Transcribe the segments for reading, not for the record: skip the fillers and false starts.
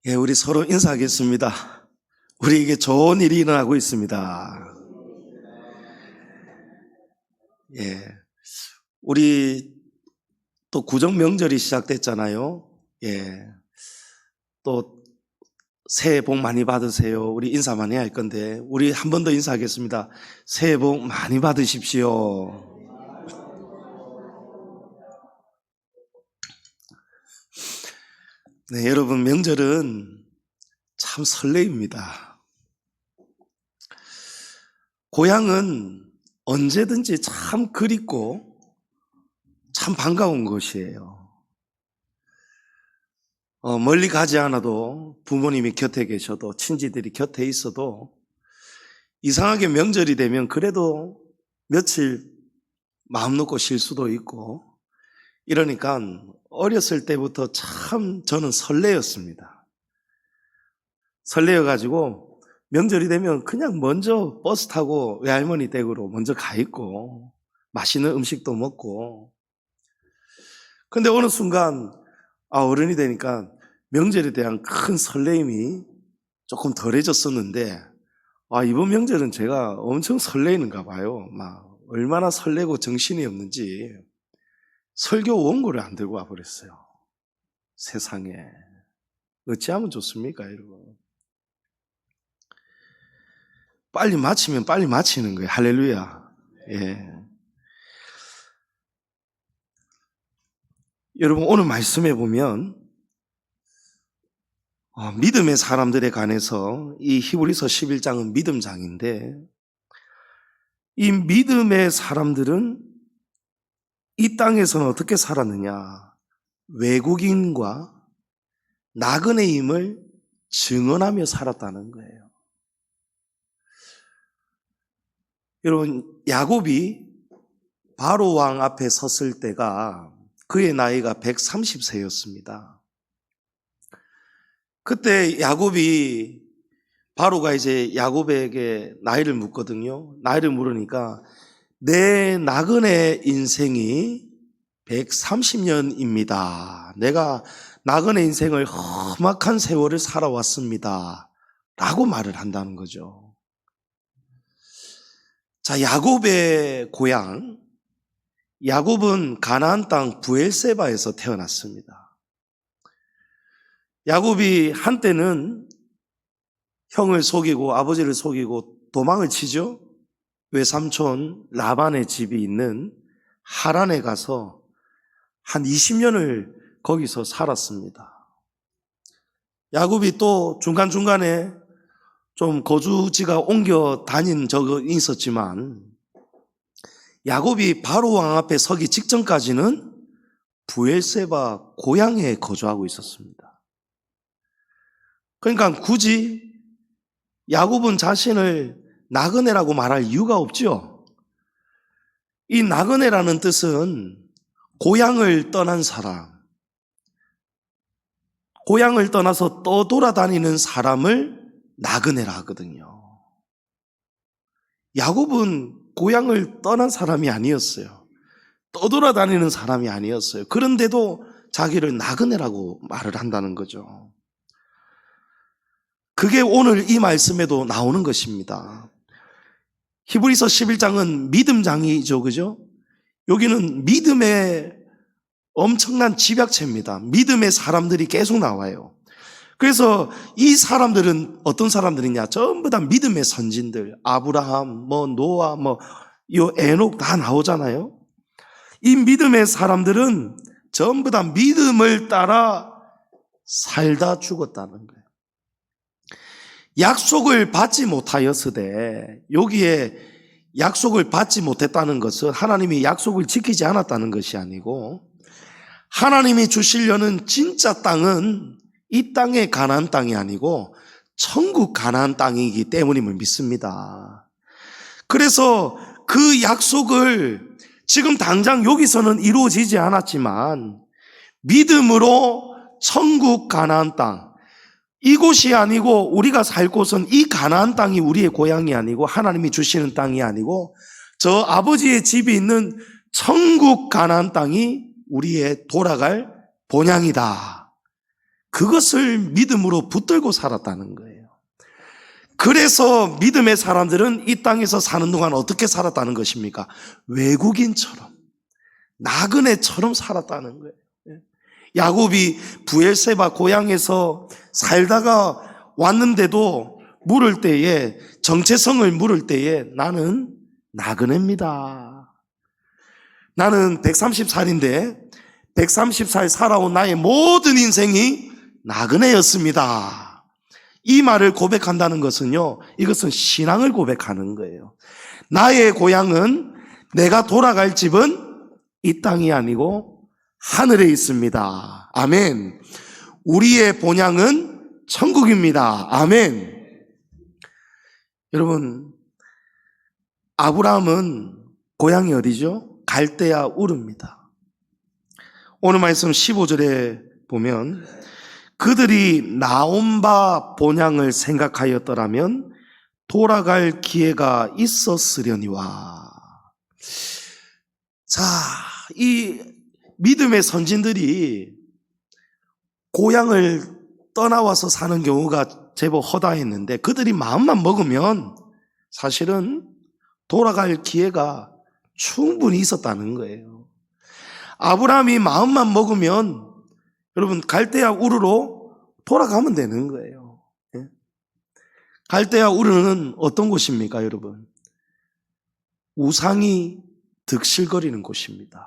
예, 우리 서로 인사하겠습니다. 우리에게 좋은 일이 일어나고 있습니다. 예, 우리 또 구정 명절이 시작됐잖아요. 예, 또 새해 복 많이 받으세요. 우리 인사 많이 할 건데 우리 한 번 더 인사하겠습니다. 새해 복 많이 받으십시오. 네, 여러분 명절은 참 설레입니다. 고향은 언제든지 참 그립고 참 반가운 곳이에요. 멀리 가지 않아도 부모님이 곁에 계셔도 친지들이 곁에 있어도 이상하게 명절이 되면 그래도 며칠 마음 놓고 쉴 수도 있고 이러니까 어렸을 때부터 참 저는 설레었습니다. 설레어가지고 명절이 되면 그냥 먼저 버스 타고 외할머니 댁으로 먼저 가 있고 맛있는 음식도 먹고, 근데 어느 순간 어른이 되니까 명절에 대한 큰 설레임이 조금 덜해졌었는데 이번 명절은 제가 엄청 설레는가 봐요. 막 얼마나 설레고 정신이 없는지 설교 원고를 안 들고 와버렸어요. 세상에 어찌하면 좋습니까 여러분? 빨리 마치면 빨리 마치는 거예요. 할렐루야. 예. 여러분 오늘 말씀해 보면 믿음의 사람들에 관해서 이 히브리서 11장은 믿음장인데, 이 믿음의 사람들은 이 땅에서는 어떻게 살았느냐? 외국인과 나그네임을 증언하며 살았다는 거예요. 여러분 야곱이 바로 왕 앞에 섰을 때가 그의 나이가 130세였습니다. 그때 야곱이 바로가 이제 야곱에게 나이를 묻거든요. 나이를 물으니까 내 나그네 인생이 130년입니다. 내가 나그네 인생을 험악한 세월을 살아왔습니다. 라고 말을 한다는 거죠. 자, 야곱의 고향, 야곱은 가나안 땅 브엘세바에서 태어났습니다. 야곱이 한때는 형을 속이고 아버지를 속이고 도망을 치죠. 외삼촌 라반의 집이 있는 하란에 가서 한 20년을 거기서 살았습니다. 야곱이 또 중간중간에 좀 거주지가 옮겨 다닌 적은 있었지만 야곱이 바로 왕 앞에 서기 직전까지는 브엘세바 고향에 거주하고 있었습니다. 그러니까 굳이 야곱은 자신을 나그네라고 말할 이유가 없죠. 이 나그네라는 뜻은 고향을 떠난 사람, 고향을 떠나서 떠돌아다니는 사람을 나그네라 하거든요. 야곱은 고향을 떠난 사람이 아니었어요. 떠돌아다니는 사람이 아니었어요. 그런데도 자기를 나그네라고 말을 한다는 거죠. 그게 오늘 이 말씀에도 나오는 것입니다. 히브리서 11장은 믿음장이죠, 그죠? 여기는 믿음의 엄청난 집약체입니다. 믿음의 사람들이 계속 나와요. 그래서 이 사람들은 어떤 사람들이냐? 전부 다 믿음의 선진들. 아브라함, 노아, 요 에녹 다 나오잖아요. 이 믿음의 사람들은 전부 다 믿음을 따라 살다 죽었다는 거예요. 약속을 받지 못하였으되, 여기에 약속을 받지 못했다는 것은 하나님이 약속을 지키지 않았다는 것이 아니고 하나님이 주시려는 진짜 땅은 이 땅의 가나안 땅이 아니고 천국 가나안 땅이기 때문임을 믿습니다. 그래서 그 약속을 지금 당장 여기서는 이루어지지 않았지만 믿음으로 천국 가나안 땅, 이곳이 아니고 우리가 살 곳은 이 가나안 땅이 우리의 고향이 아니고 하나님이 주시는 땅이 아니고 저 아버지의 집이 있는 천국 가나안 땅이 우리의 돌아갈 본향이다. 그것을 믿음으로 붙들고 살았다는 거예요. 그래서 믿음의 사람들은 이 땅에서 사는 동안 어떻게 살았다는 것입니까? 외국인처럼, 나그네처럼 살았다는 거예요. 야곱이 부엘세바 고향에서 살다가 왔는데도 물을 때에, 정체성을 물을 때에 나는 나그네입니다. 나는 130살인데 130살 살아온 나의 모든 인생이 나그네였습니다. 이 말을 고백한다는 것은요, 이것은 신앙을 고백하는 거예요. 나의 고향은, 내가 돌아갈 집은 이 땅이 아니고 하늘에 있습니다. 아멘. 우리의 본향은 천국입니다. 아멘. 여러분, 아브라함은 고향이 어디죠? 갈대아 우르입니다. 오늘 말씀 15절에 보면 그들이 나온 바 본향을 생각하였더라면 돌아갈 기회가 있었으려니와. 자, 이 믿음의 선진들이 고향을 떠나와서 사는 경우가 제법 허다했는데 그들이 마음만 먹으면 사실은 돌아갈 기회가 충분히 있었다는 거예요. 아브라함이 마음만 먹으면 여러분 갈대아 우르로 돌아가면 되는 거예요. 갈대아 우르는 어떤 곳입니까, 여러분? 우상이 득실거리는 곳입니다.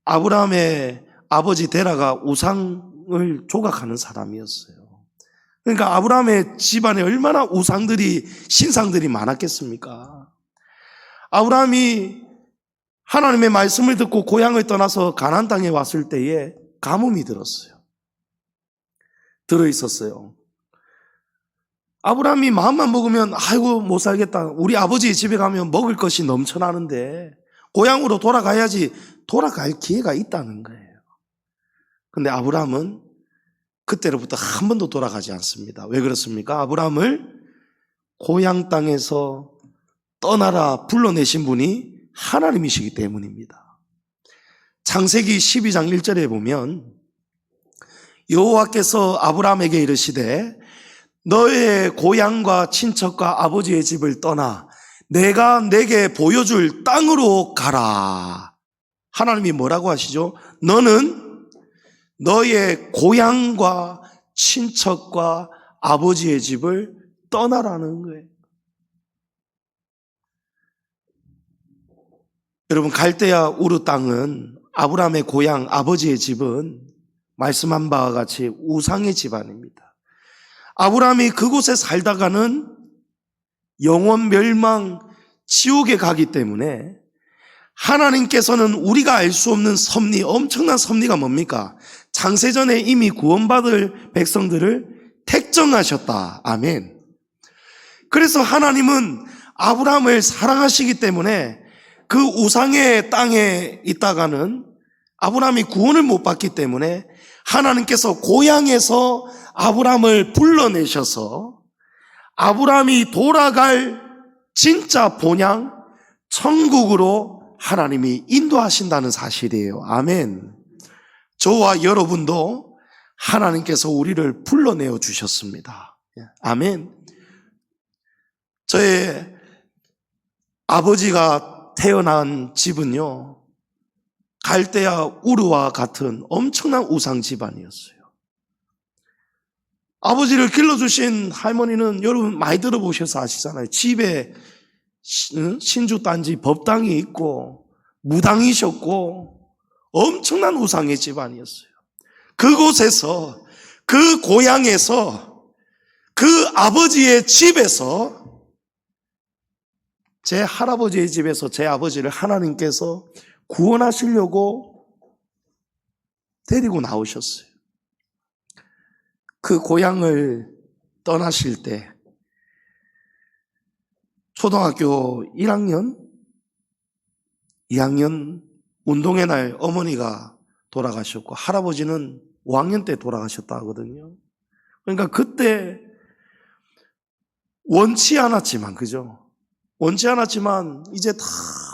아브라함의 아버지 데라가 우상을 조각하는 사람이었어요. 그러니까 아브라함의 집안에 얼마나 우상들이, 신상들이 많았겠습니까? 아브라함이 하나님의 말씀을 듣고 고향을 떠나서 가나안 땅에 왔을 때에 가뭄이 들었어요. 들어있었어요. 아브라함이 마음만 먹으면 아이고 못 살겠다, 우리 아버지 집에 가면 먹을 것이 넘쳐나는데 고향으로 돌아가야지, 돌아갈 기회가 있다는 거예요. 근데 아브라함은 그때로부터 한 번도 돌아가지 않습니다. 왜 그렇습니까? 아브라함을 고향 땅에서 떠나라 불러내신 분이 하나님이시기 때문입니다. 창세기 12장 1절에 보면 여호와께서 아브라함에게 이르시되 너의 고향과 친척과 아버지의 집을 떠나 내가 내게 보여줄 땅으로 가라. 하나님이 뭐라고 하시죠? 너는 너의 고향과 친척과 아버지의 집을 떠나라는 거예요. 여러분, 갈대아 우르 땅은, 아브라함의 고향, 아버지의 집은 말씀한 바와 같이 우상의 집안입니다. 아브라함이 그곳에 살다가는 영원 멸망, 지옥에 가기 때문에 하나님께서는 우리가 알 수 없는 섭리, 엄청난 섭리가 뭡니까? 창세전에 이미 구원받을 백성들을 택정하셨다. 아멘. 그래서 하나님은 아브라함을 사랑하시기 때문에 그 우상의 땅에 있다가는 아브라함이 구원을 못 받기 때문에 하나님께서 고향에서 아브라함을 불러내셔서 아브라함이 돌아갈 진짜 본향 천국으로 하나님이 인도하신다는 사실이에요. 아멘. 저와 여러분도 하나님께서 우리를 불러내어 주셨습니다. 아멘. 저의 아버지가 태어난 집은요, 갈대아 우르와 같은 엄청난 우상 집안이었어요. 아버지를 길러주신 할머니는 여러분 많이 들어보셔서 아시잖아요. 집에 신주단지 법당이 있고 무당이셨고 엄청난 우상의 집안이었어요. 그곳에서, 그 고향에서, 그 아버지의 집에서, 제 할아버지의 집에서 제 아버지를 하나님께서 구원하시려고 데리고 나오셨어요. 그 고향을 떠나실 때 초등학교 1학년, 2학년 운동의 날 어머니가 돌아가셨고 할아버지는 5학년 때 돌아가셨다 하거든요. 그러니까 그때 원치 않았지만, 그죠? 원치 않았지만 이제 다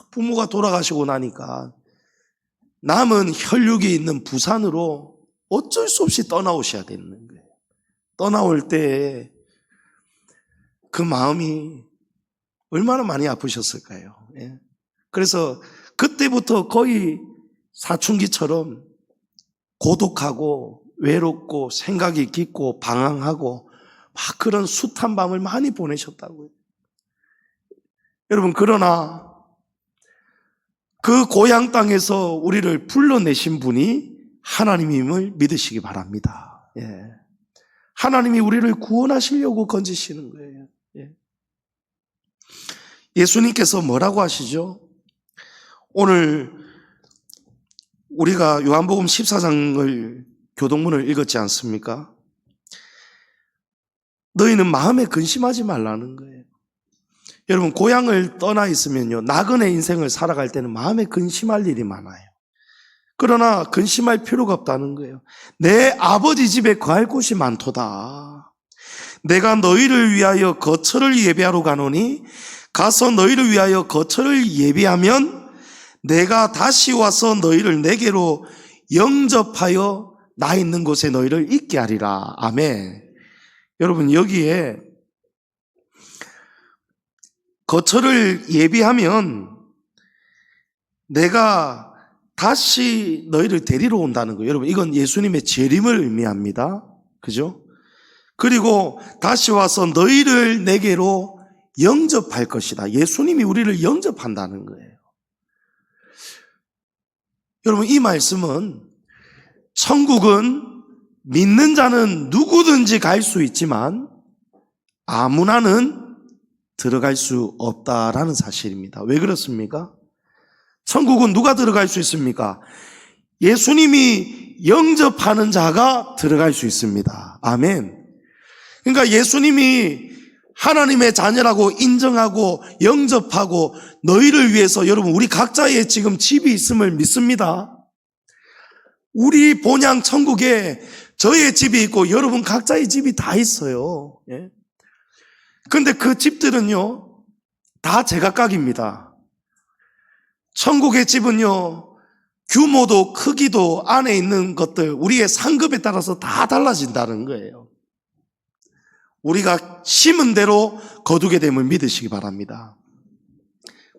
부모가 돌아가시고 나니까 남은 혈육이 있는 부산으로 어쩔 수 없이 떠나오셔야 되는 거예요. 떠나올 때 그 마음이 얼마나 많이 아프셨을까요? 예. 그래서 그때부터 거의 사춘기처럼 고독하고 외롭고 생각이 깊고 방황하고 막 그런 숱한 밤을 많이 보내셨다고요. 여러분, 그러나 그 고향 땅에서 우리를 불러내신 분이 하나님임을 믿으시기 바랍니다. 예. 하나님이 우리를 구원하시려고 건지시는 거예요. 예. 예수님께서 뭐라고 하시죠? 오늘 우리가 요한복음 14장을 교동문을 읽었지 않습니까? 너희는 마음에 근심하지 말라는 거예요. 여러분, 고향을 떠나 있으면요, 나그네 인생을 살아갈 때는 마음에 근심할 일이 많아요. 그러나 근심할 필요가 없다는 거예요. 내 아버지 집에 거할 곳이 많도다. 내가 너희를 위하여 거처를 예비하러 가노니 가서 너희를 위하여 거처를 예비하면 내가 다시 와서 너희를 내게로 영접하여 나 있는 곳에 너희를 있게 하리라. 아멘. 여러분, 여기에 거처를 예비하면 내가 다시 너희를 데리러 온다는 거예요. 여러분, 이건 예수님의 재림을 의미합니다. 그죠? 그리고 다시 와서 너희를 내게로 영접할 것이다. 예수님이 우리를 영접한다는 거예요. 여러분, 이 말씀은 천국은 믿는 자는 누구든지 갈 수 있지만 아무나는 들어갈 수 없다라는 사실입니다. 왜 그렇습니까? 천국은 누가 들어갈 수 있습니까? 예수님이 영접하는 자가 들어갈 수 있습니다. 아멘. 그러니까 예수님이 하나님의 자녀라고 인정하고 영접하고 너희를 위해서, 여러분, 우리 각자의 지금 집이 있음을 믿습니다. 우리 본향 천국에 저의 집이 있고 여러분 각자의 집이 다 있어요. 예? 그런데 그 집들은요, 다 제각각입니다. 천국의 집은요, 규모도 크기도 안에 있는 것들, 우리의 상급에 따라서 다 달라진다는 거예요. 우리가 심은 대로 거두게 됨을 믿으시기 바랍니다.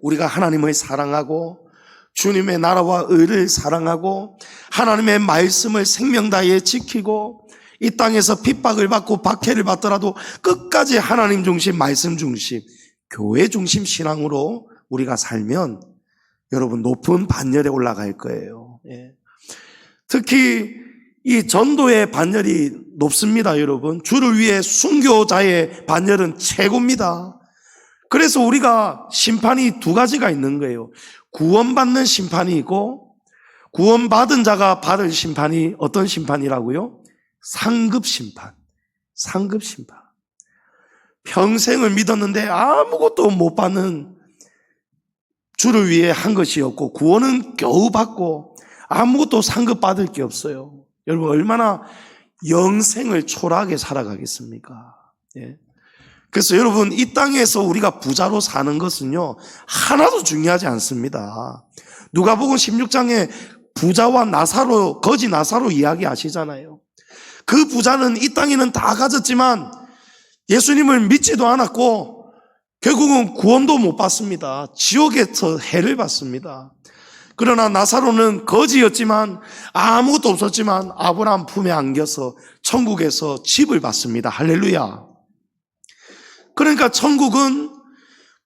우리가 하나님을 사랑하고 주님의 나라와 의를 사랑하고 하나님의 말씀을 생명 다해 지키고 이 땅에서 핍박을 받고 박해를 받더라도 끝까지 하나님 중심, 말씀 중심, 교회 중심 신앙으로 우리가 살면 여러분 높은 반열에 올라갈 거예요. 예. 특히 이 전도의 반열이 높습니다, 여러분. 주를 위해 순교자의 반열은 최고입니다. 그래서 우리가 심판이 두 가지가 있는 거예요. 구원받는 심판이 있고 구원받은 자가 받을 심판이 어떤 심판이라고요? 상급 심판. 상급 심판. 평생을 믿었는데 아무것도 못 받는, 주를 위해 한 것이 없고 구원은 겨우 받고 아무것도 상급 받을 게 없어요. 여러분, 얼마나 영생을 초라하게 살아가겠습니까? 예. 그래서 여러분, 이 땅에서 우리가 부자로 사는 것은요, 하나도 중요하지 않습니다. 누가복음 16장에 부자와 나사로, 거지 나사로 이야기하시잖아요. 그 부자는 이 땅에는 다 가졌지만 예수님을 믿지도 않았고 결국은 구원도 못 받습니다. 지옥에서 해를 받습니다. 그러나 나사로는 거지였지만 아무것도 없었지만 아브라함 품에 안겨서 천국에서 집을 받습니다. 할렐루야. 그러니까 천국은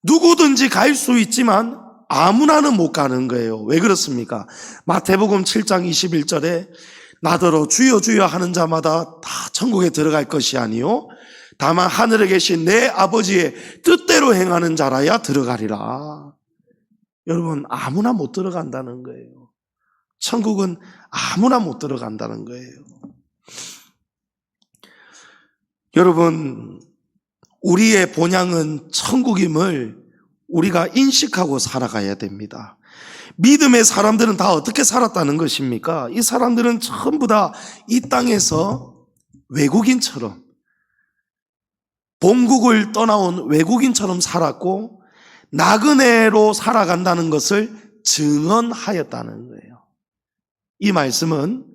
누구든지 갈 수 있지만 아무나는 못 가는 거예요. 왜 그렇습니까? 마태복음 7장 21절에 나더러 주여 주여 하는 자마다 다 천국에 들어갈 것이 아니요 다만 하늘에 계신 내 아버지의 뜻대로 행하는 자라야 들어가리라. 여러분, 아무나 못 들어간다는 거예요. 천국은 아무나 못 들어간다는 거예요. 여러분, 우리의 본향은 천국임을 우리가 인식하고 살아가야 됩니다. 믿음의 사람들은 다 어떻게 살았다는 것입니까? 이 사람들은 전부 다 이 땅에서 외국인처럼, 본국을 떠나온 외국인처럼 살았고 나그네로 살아간다는 것을 증언하였다는 거예요. 이 말씀은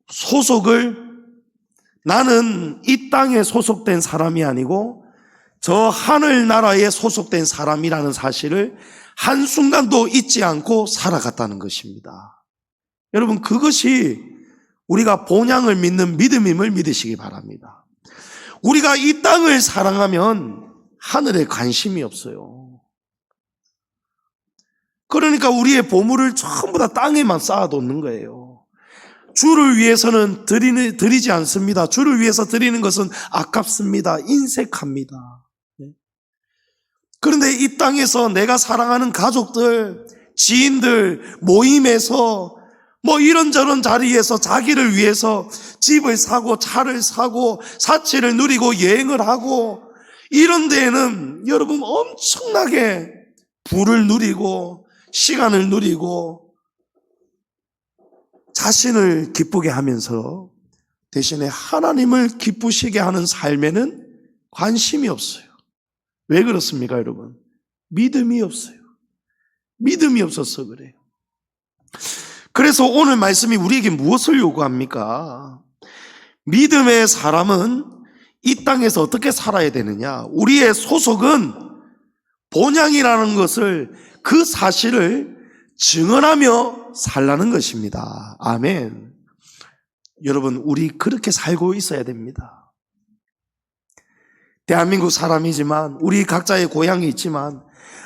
소속을 나는 이 땅에 소속된 사람이 아니고 저 하늘나라에 소속된 사람이라는 사실을 한순간도 잊지 않고 살아갔다는 것입니다. 여러분, 그것이 우리가 본향을 믿는 믿음임을 믿으시기 바랍니다. 우리가 이 땅을 사랑하면 하늘에 관심이 없어요. 그러니까 우리의 보물을 전부 다 땅에만 쌓아놓는 거예요. 주를 위해서는 드리지 않습니다. 주를 위해서 드리는 것은 아깝습니다. 인색합니다. 그런데 이 땅에서 내가 사랑하는 가족들, 지인들, 모임에서 뭐 이런저런 자리에서 자기를 위해서 집을 사고 차를 사고 사치를 누리고 여행을 하고 이런 데에는 여러분 엄청나게 부를 누리고 시간을 누리고 자신을 기쁘게 하면서 대신에 하나님을 기쁘시게 하는 삶에는 관심이 없어요. 왜 그렇습니까, 여러분? 믿음이 없어요. 믿음이 없어서 그래요. 그래서 오늘 말씀이 우리에게 무엇을 요구합니까? 믿음의 사람은 이 땅에서 어떻게 살아야 되느냐? 우리의 소속은 본향이라는 것을, 그 사실을 증언하며 살라는 것입니다. 아멘. 여러분, 우리 그렇게 살고 있어야 됩니다. 대한민국 사람이지만 우리 각자의 고향이 있지만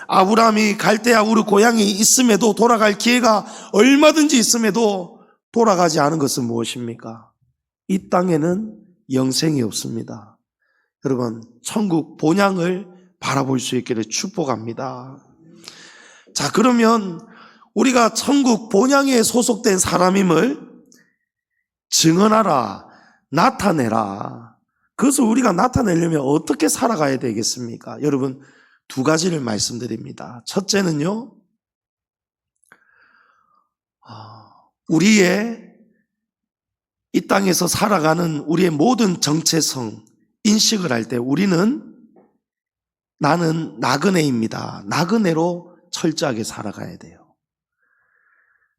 아브라함이 갈대아 우르 고향이 있음에도, 돌아갈 기회가 얼마든지 있음에도 돌아가지 않은 것은 무엇입니까? 이 땅에는 영생이 없습니다. 여러분, 천국 본향을 바라볼 수 있기를 축복합니다. 자, 그러면 우리가 천국 본향에 소속된 사람임을 증언하라, 나타내라. 그것을 우리가 나타내려면 어떻게 살아가야 되겠습니까? 여러분, 두 가지를 말씀드립니다. 첫째는요, 우리의 이 땅에서 살아가는 우리의 모든 정체성 인식을 할 때 우리는 나는 나그네입니다. 나그네로 철저하게 살아가야 돼요.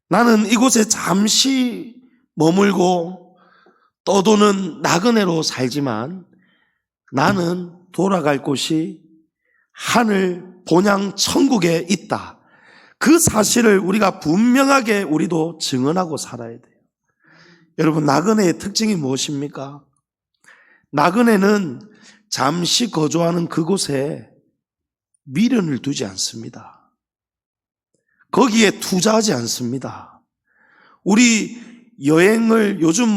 나는 이곳에 잠시 머물고 떠도는 나그네로 살지만 나는 돌아갈 곳이 하늘 본향 천국에 있다. 그 사실을 우리가 분명하게 우리도 증언하고 살아야 돼요. 여러분, 나그네의 특징이 무엇입니까? 나그네는 잠시 거주하는 그곳에 미련을 두지 않습니다. 거기에 투자하지 않습니다. 우리 여행을 요즘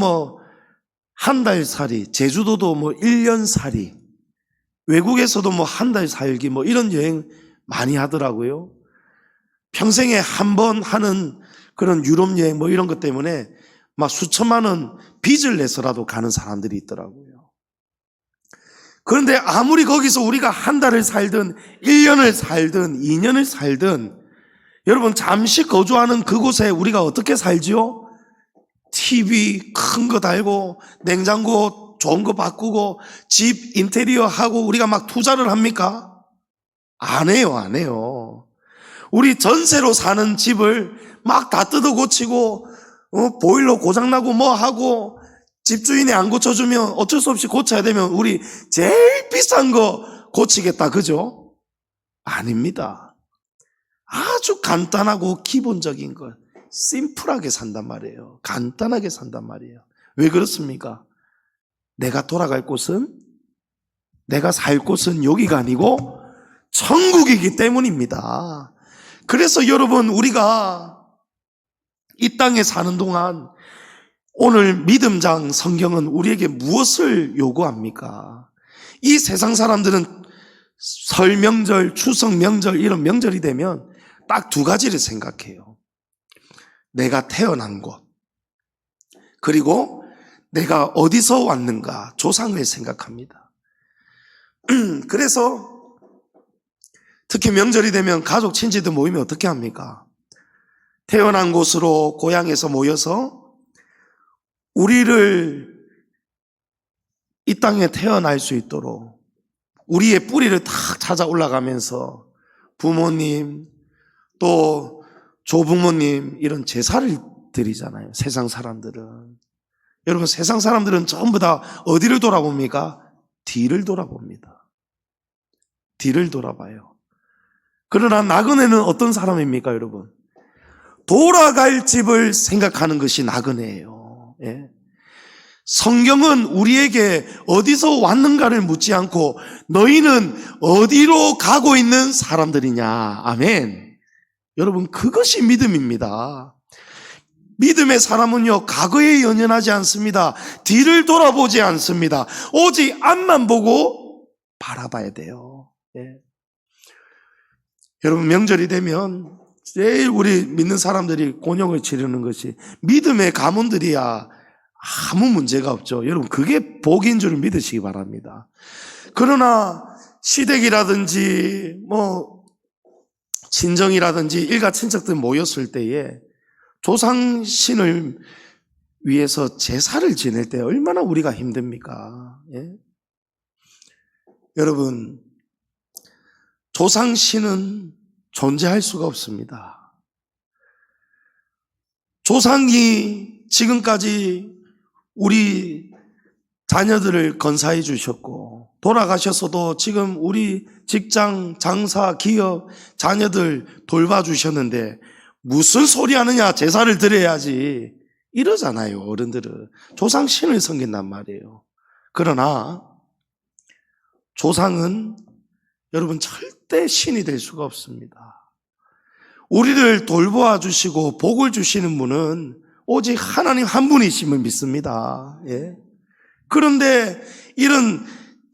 한 달 살이, 제주도도 1년 살이, 외국에서도 한 달 살기 이런 여행 많이 하더라고요. 평생에 한 번 하는 그런 유럽 여행 이런 것 때문에 막 수천만 원 빚을 내서라도 가는 사람들이 있더라고요. 그런데 아무리 거기서 우리가 한 달을 살든 1년을 살든 2년을 살든 여러분, 잠시 거주하는 그곳에 우리가 어떻게 살지요? TV 큰 거 달고 냉장고 좋은 거 바꾸고 집 인테리어 하고 우리가 막 투자를 합니까? 안 해요, 안 해요. 우리 전세로 사는 집을 막 다 뜯어 고치고 보일러 고장나고 하고 집주인이 안 고쳐주면 어쩔 수 없이 고쳐야 되면 우리 제일 비싼 거 고치겠다, 그죠? 아닙니다. 아주 간단하고 기본적인 것, 심플하게 산단 말이에요. 간단하게 산단 말이에요. 왜 그렇습니까? 내가 돌아갈 곳은, 내가 살 곳은 여기가 아니고 천국이기 때문입니다. 그래서 여러분, 우리가 이 땅에 사는 동안 오늘 믿음장 성경은 우리에게 무엇을 요구합니까? 이 세상 사람들은 설 명절, 추석 명절 이런 명절이 되면 딱 두 가지를 생각해요. 내가 태어난 곳, 그리고 내가 어디서 왔는가, 조상을 생각합니다. 그래서 특히 명절이 되면 가족 친지들 모이면 어떻게 합니까? 태어난 곳으로 고향에서 모여서 우리를 이 땅에 태어날 수 있도록 우리의 뿌리를 탁 찾아 올라가면서 부모님 또 조부모님 이런 제사를 드리잖아요. 세상 사람들은 여러분, 세상 사람들은 전부 다 어디를 돌아봅니까? 뒤를 돌아봅니다. 뒤를 돌아봐요. 그러나 나그네는 어떤 사람입니까, 여러분? 돌아갈 집을 생각하는 것이 나그네예요. 예. 성경은 우리에게 어디서 왔는가를 묻지 않고 너희는 어디로 가고 있는 사람들이냐. 아멘. 여러분, 그것이 믿음입니다. 믿음의 사람은요, 과거에 연연하지 않습니다. 뒤를 돌아보지 않습니다. 오직 앞만 보고 바라봐야 돼요. 예. 여러분, 명절이 되면 제일 우리 믿는 사람들이 곤욕을 치르는 것이 믿음의 가문들이야 아무 문제가 없죠. 여러분, 그게 복인 줄 믿으시기 바랍니다. 그러나 시댁이라든지 친정이라든지 일가 친척들 모였을 때에 조상신을 위해서 제사를 지낼 때 얼마나 우리가 힘듭니까? 예? 여러분, 조상신은 존재할 수가 없습니다. 조상이 지금까지 우리 자녀들을 건사해 주셨고 돌아가셔서도 지금 우리 직장, 장사, 기업, 자녀들 돌봐주셨는데 무슨 소리 하느냐, 제사를 드려야지 이러잖아요. 어른들은 조상신을 섬긴단 말이에요. 그러나 조상은 여러분 절대 신이 될 수가 없습니다. 우리를 돌보아 주시고 복을 주시는 분은 오직 하나님 한 분이심을 믿습니다. 예. 그런데 이런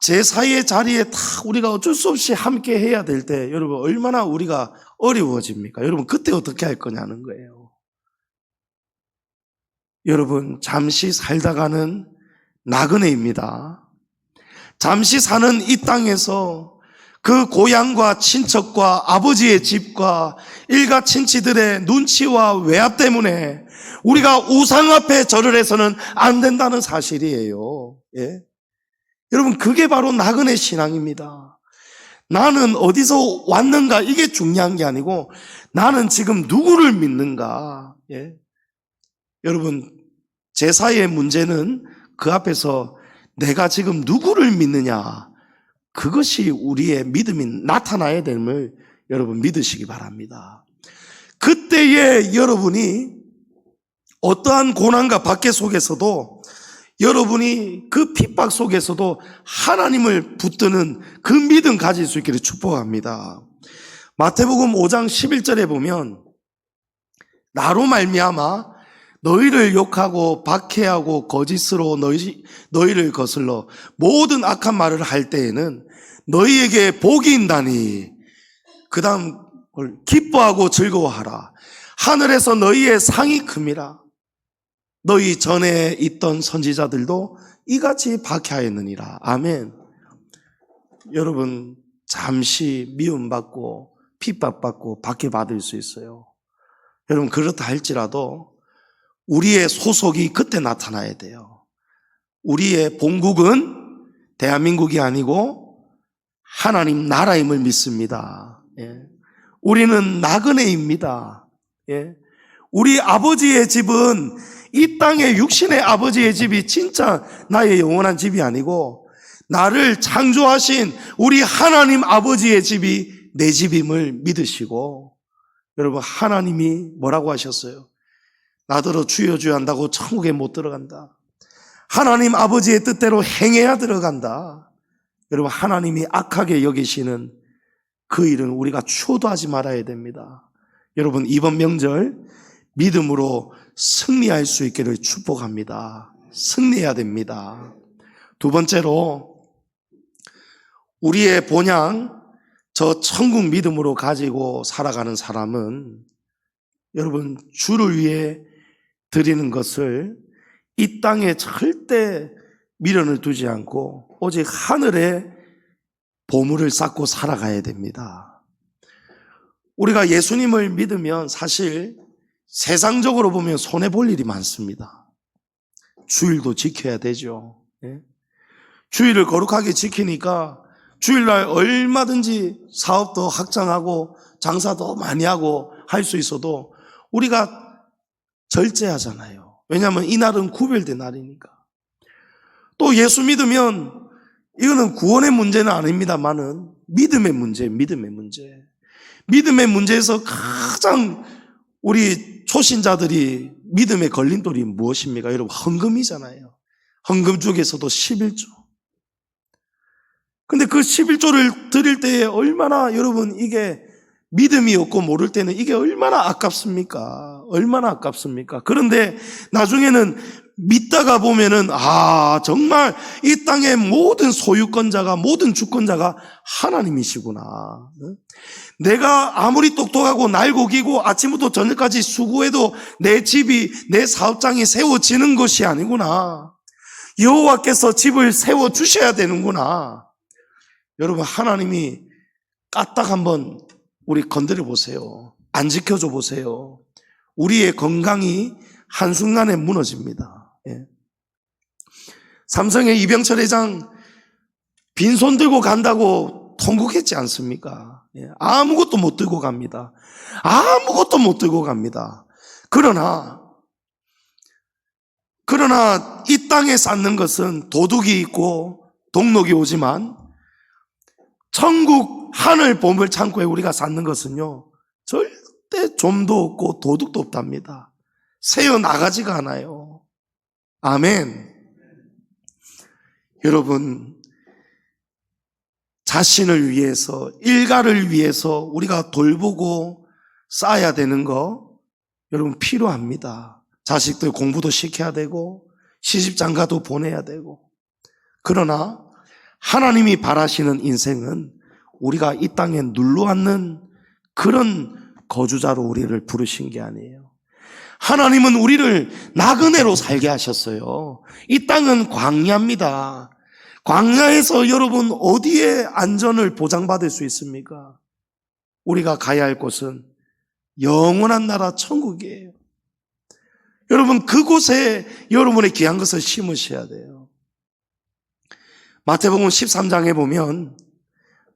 제사의 자리에 다 우리가 어쩔 수 없이 함께 해야 될 때 여러분 얼마나 우리가 어려워집니까? 여러분 그때 어떻게 할 거냐는 거예요. 여러분 잠시 살다가는 나그네입니다. 잠시 사는 이 땅에서 그 고향과 친척과 아버지의 집과 일가 친치들의 눈치와 외압 때문에 우리가 우상 앞에 절을 해서는 안 된다는 사실이에요. 예? 여러분 그게 바로 나그네 신앙입니다. 나는 어디서 왔는가 이게 중요한 게 아니고 나는 지금 누구를 믿는가. 예? 여러분 제사의 문제는 그 앞에서 내가 지금 누구를 믿느냐 그것이 우리의 믿음이 나타나야 됨을 여러분 믿으시기 바랍니다. 그때에 여러분이 어떠한 고난과 박해 속에서도 여러분이 그 핍박 속에서도 하나님을 붙드는 그 믿음 가질 수 있기를 축복합니다. 마태복음 5장 11절에 보면 나로 말미암아 너희를 욕하고 박해하고 거짓으로 너희를 거슬러 모든 악한 말을 할 때에는 너희에게 복이 있나니 그 다음 기뻐하고 즐거워하라. 하늘에서 너희의 상이 큼이라. 너희 전에 있던 선지자들도 이같이 박해하였느니라. 아멘. 여러분 잠시 미움받고 핍박받고 박해받을 수 있어요. 여러분 그렇다 할지라도 우리의 소속이 그때 나타나야 돼요. 우리의 본국은 대한민국이 아니고 하나님 나라임을 믿습니다. 예. 우리는 나그네입니다. 예. 우리 아버지의 집은 이 땅의 육신의 아버지의 집이 진짜 나의 영원한 집이 아니고 나를 창조하신 우리 하나님 아버지의 집이 내 집임을 믿으시고 여러분 하나님이 뭐라고 하셨어요? 나더러 주여 주여 한다고 천국에 못 들어간다. 하나님 아버지의 뜻대로 행해야 들어간다. 여러분 하나님이 악하게 여기시는 그 일은 우리가 추도하지 말아야 됩니다. 여러분 이번 명절 믿음으로 승리할 수 있기를 축복합니다. 승리해야 됩니다. 두 번째로 우리의 본향 저 천국 믿음으로 가지고 살아가는 사람은 여러분 주를 위해 드리는 것을 이 땅에 절대 미련을 두지 않고 오직 하늘에 보물을 쌓고 살아가야 됩니다. 우리가 예수님을 믿으면 사실 세상적으로 보면 손해볼 일이 많습니다. 주일도 지켜야 되죠. 예? 주일을 거룩하게 지키니까 주일날 얼마든지 사업도 확장하고 장사도 많이 하고 할 수 있어도 우리가 절제하잖아요. 왜냐하면 이 날은 구별된 날이니까. 또 예수 믿으면 이거는 구원의 문제는 아닙니다만은 믿음의 문제예요. 믿음의 문제. 믿음의 문제에서 가장 우리 초신자들이 믿음의 걸림돌이 무엇입니까? 여러분, 헌금이잖아요. 헌금 중에서도 11조. 근데 그 11조를 드릴 때에 얼마나 여러분 이게 믿음이 없고 모를 때는 이게 얼마나 아깝습니까? 얼마나 아깝습니까? 그런데 나중에는 믿다가 보면은 정말 이 땅의 모든 소유권자가, 모든 주권자가 하나님이시구나. 내가 아무리 똑똑하고 날고기고 아침부터 저녁까지 수고해도 내 집이, 내 사업장이 세워지는 것이 아니구나. 여호와께서 집을 세워주셔야 되는구나. 여러분, 하나님이 까딱 한번 우리 건드려 보세요. 안 지켜줘 보세요. 우리의 건강이 한순간에 무너집니다. 삼성의 이병철 회장 빈손 들고 간다고 통곡했지 않습니까? 아무것도 못 들고 갑니다. 아무것도 못 들고 갑니다. 그러나 이 땅에 쌓는 것은 도둑이 있고 동록이 오지만 천국 하늘 보물 창고에 우리가 쌓는 것은요, 절대 좀도 없고 도둑도 없답니다. 새어 나가지가 않아요. 아멘. 여러분, 자신을 위해서, 일가를 위해서 우리가 돌보고 쌓아야 되는 거 여러분 필요합니다. 자식들 공부도 시켜야 되고 시집장가도 보내야 되고. 그러나 하나님이 바라시는 인생은 우리가 이 땅에 눌러앉는 그런 거주자로 우리를 부르신 게 아니에요. 하나님은 우리를 나그네로 살게 하셨어요. 이 땅은 광야입니다. 광야에서 여러분 어디에 안전을 보장받을 수 있습니까? 우리가 가야 할 곳은 영원한 나라 천국이에요. 여러분, 그곳에 여러분의 귀한 것을 심으셔야 돼요. 마태복음 13장에 보면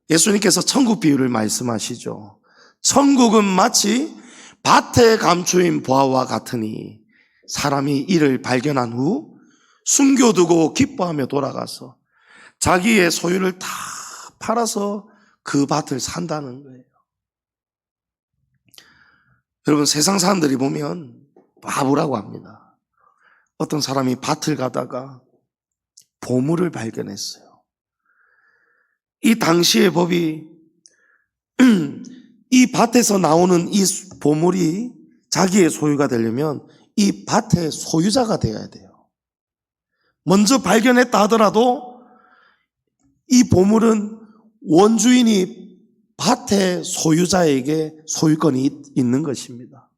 예수님께서 천국 비유를 말씀하시죠. 천국은 마치 밭에 감추인 보화와 같으니 사람이 이를 발견한 후 숨겨두고 기뻐하며 돌아가서 자기의 소유를 다 팔아서 그 밭을 산다는 거예요. 여러분, 세상 사람들이 보면 바보라고 합니다. 어떤 사람이 밭을 가다가 보물을 발견했어요. 이 당시의 법이 이 밭에서 나오는 이 보물이 자기의 소유가 되려면 이 밭의 소유자가 되어야 돼요. 먼저 발견했다 하더라도 이 보물은 원주인이 밭의 소유자에게 소유권이 있는 것입니다.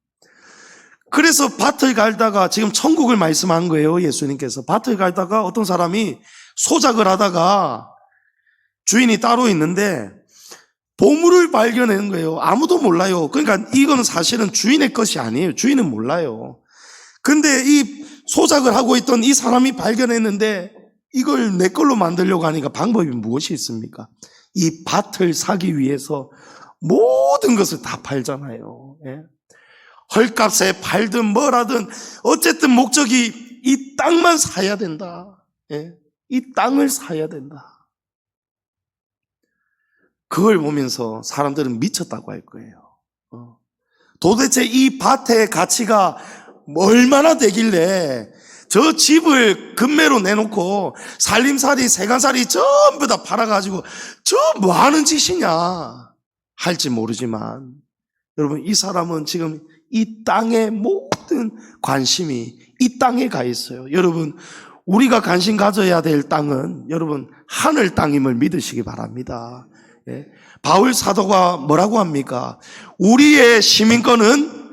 그래서 밭을 갈다가, 지금 천국을 말씀한 거예요. 예수님께서 밭을 갈다가 어떤 사람이 소작을 하다가 주인이 따로 있는데 보물을 발견하는 거예요. 아무도 몰라요. 그러니까 이거는 사실은 주인의 것이 아니에요. 주인은 몰라요. 근데 이 소작을 하고 있던 이 사람이 발견했는데 이걸 내 걸로 만들려고 하니까 방법이 무엇이 있습니까? 이 밭을 사기 위해서 모든 것을 다 팔잖아요. 헐값에 팔든 뭐라든 어쨌든 목적이 이 땅만 사야 된다. 이 땅을 사야 된다. 그걸 보면서 사람들은 미쳤다고 할 거예요. 도대체 이 밭의 가치가 얼마나 되길래 저 집을 금매로 내놓고 살림살이, 세간살이 전부 다 팔아가지고 저 뭐 하는 짓이냐 할지 모르지만, 여러분, 이 사람은 지금 이 땅의 모든 관심이 이 땅에 가 있어요. 여러분, 우리가 관심 가져야 될 땅은 여러분 하늘 땅임을 믿으시기 바랍니다. 바울 사도가 뭐라고 합니까? 우리의 시민권은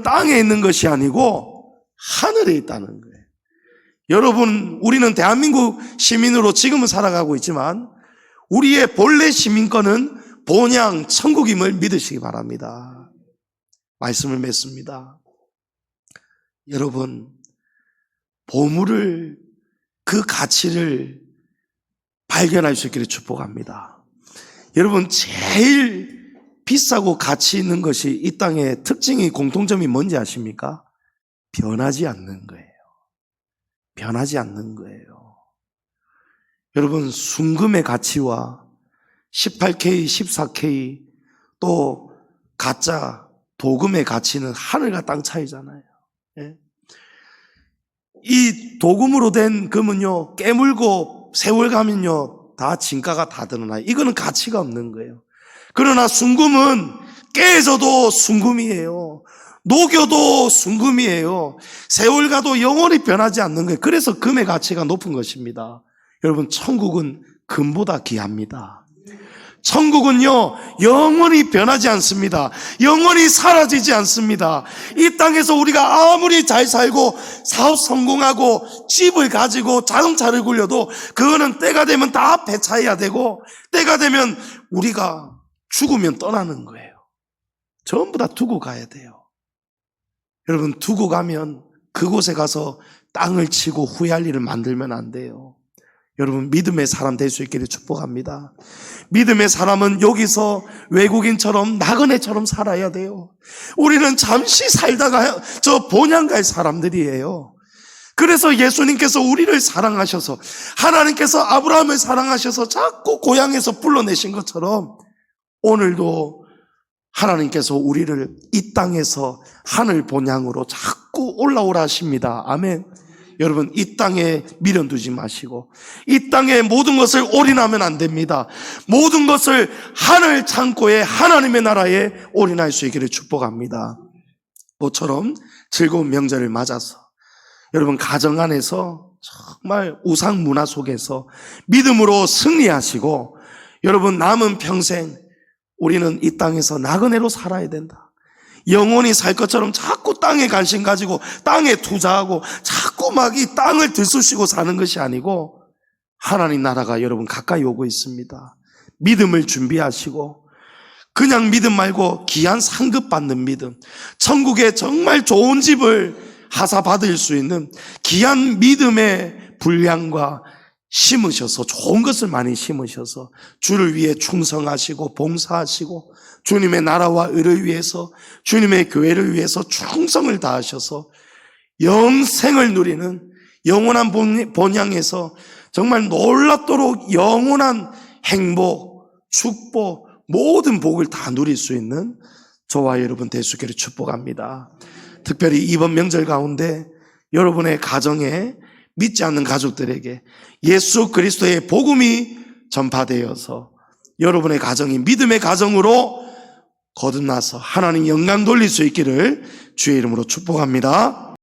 땅에 있는 것이 아니고 하늘에 있다는 거예요. 여러분, 우리는 대한민국 시민으로 지금은 살아가고 있지만 우리의 본래 시민권은 본향 천국임을 믿으시기 바랍니다. 말씀을 맺습니다. 여러분, 보물을, 그 가치를 발견할 수 있기를 축복합니다. 여러분, 제일 비싸고 가치 있는 것이 이 땅의 특징이, 공통점이 뭔지 아십니까? 변하지 않는 거예요. 변하지 않는 거예요. 여러분, 순금의 가치와 18K, 14K 또 가짜 도금의 가치는 하늘과 땅 차이잖아요. 예? 이 도금으로 된 금은요, 깨물고 세월 가면요, 다 진가가 다 드러나요. 이거는 가치가 없는 거예요. 그러나 순금은 깨져도 순금이에요. 녹여도 순금이에요. 세월 가도 영원히 변하지 않는 거예요. 그래서 금의 가치가 높은 것입니다. 여러분, 천국은 금보다 귀합니다. 천국은요, 영원히 변하지 않습니다. 영원히 사라지지 않습니다. 이 땅에서 우리가 아무리 잘 살고 사업 성공하고 집을 가지고 자동차를 굴려도 그거는 때가 되면 다 배차해야 되고, 때가 되면 우리가 죽으면 떠나는 거예요. 전부 다 두고 가야 돼요. 여러분, 두고 가면 그곳에 가서 땅을 치고 후회할 일을 만들면 안 돼요. 여러분, 믿음의 사람 될 수 있기를 축복합니다. 믿음의 사람은 여기서 외국인처럼 나그네처럼 살아야 돼요. 우리는 잠시 살다가 저 본향 갈 사람들이에요. 그래서 예수님께서 우리를 사랑하셔서, 하나님께서 아브라함을 사랑하셔서 자꾸 고향에서 불러내신 것처럼 오늘도 하나님께서 우리를 이 땅에서 하늘 본향으로 자꾸 올라오라 하십니다. 아멘. 여러분, 이 땅에 미련두지 마시고 이 땅에 모든 것을 올인하면 안 됩니다. 모든 것을 하늘 창고에 하나님의 나라에 올인할 수 있기를 축복합니다. 모처럼 즐거운 명절을 맞아서 여러분, 가정 안에서 정말 우상 문화 속에서 믿음으로 승리하시고, 여러분, 남은 평생 우리는 이 땅에서 나그네로 살아야 된다. 영원히 살 것처럼 자꾸 땅에 관심 가지고 땅에 투자하고 자꾸 막 이 땅을 들쑤시고 사는 것이 아니고, 하나님 나라가 여러분 가까이 오고 있습니다. 믿음을 준비하시고, 그냥 믿음 말고 귀한 상급 받는 믿음, 천국에 정말 좋은 집을 하사받을 수 있는 귀한 믿음의 분량과 심으셔서, 좋은 것을 많이 심으셔서 주를 위해 충성하시고 봉사하시고 주님의 나라와 의를 위해서, 주님의 교회를 위해서 충성을 다하셔서 영생을 누리는 영원한 본향에서 정말 놀랍도록 영원한 행복, 축복, 모든 복을 다 누릴 수 있는 저와 여러분 될 수 있기를 축복합니다. 특별히 이번 명절 가운데 여러분의 가정에 믿지 않는 가족들에게 예수 그리스도의 복음이 전파되어서 여러분의 가정이 믿음의 가정으로 거듭나서 하나님 영광 돌릴 수 있기를 주의 이름으로 축복합니다.